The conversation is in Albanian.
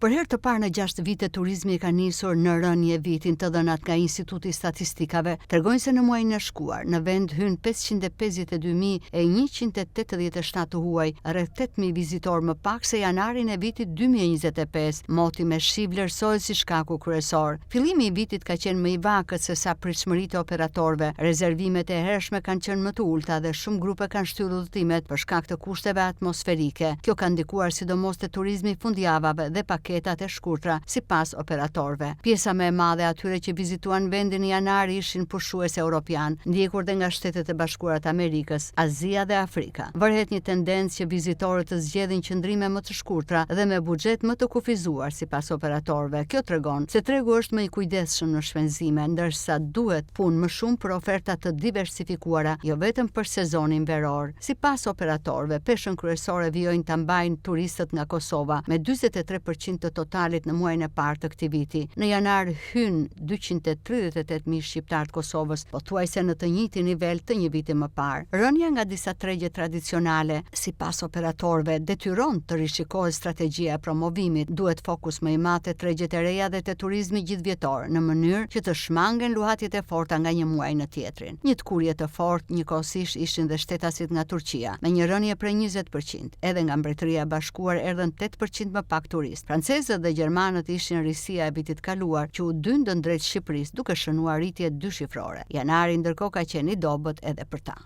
Për herë të parë në 6 vite turizmi ka nisur në rënje vitin. Të dhënat nga Instituti i Statistikave tregojnë se në muajin e shkuar në vend hyn 552.187 huaj, rreth 8.000 vizitor më pak se janarin e vitit 2025, moti me shi vlerësohet si shkaku kryesor. Fillimi i vitit ka qenë më i vakët se sa pritshmëritë e operatorëve. Rezervimet e hershme kanë qenë më të ulta dhe shumë grupe kanë shtyr udhëtimet për shkak të kushteve atmosferike. Kjo ka ndikuar sidomos te turizmi fundjavave dhe paketat e shkurtra sipas operatorëve. Pjesa më e madhe atyre që vizituan vendin në janar ishin pushues europian, ndjekur dhe nga Shtetet e Bashkuara të Amerikës, Azia dhe Afrika. Vërhet një tendencë që vizitorët të zgjedhin qëndrime më të shkurtra dhe me buxhet më të kufizuar sipas operatorëve. Kjo tregon se tregu është më i kujdesshëm në shpenzime, ndërsa duhet punë më shumë për oferta të diversifikuara, jo vetëm për sezonin veror. Sipas operatorëve, peshën kryesore vijojnë ta mbajnë turistët nga Kosova, me 43% të totalit në muajin e parë të këtij viti. Në janar hyn 238.000 shqiptar të Kosovës, pothuajse në të njëjtin nivel të një viti më parë. Rënja nga disa tregje tradicionale, sipas operatorëve, detyron të rishikohet strategjia e promovimit. Duhet fokus më i madh te tregjet e reja dhe te turizmi gjithvjetor, në mënyrë që të shmangen luhatjet e forta nga një muaj në tjetrin. Një tkurje të fortë njëkohësisht ishin dhe shtetasit nga Turqia, me një rënje prej 20%. Edhe nga Mbretëria e Bashkuar erdhën 8% më pak turistë. Francezët dhe gjermanët ishin risia e vitit kaluar, që u dyndën drejt Shqipërisë, duke shënuar rritje dyshifrore. Janari ndërkohë ka qenë i dobët edhe për ta.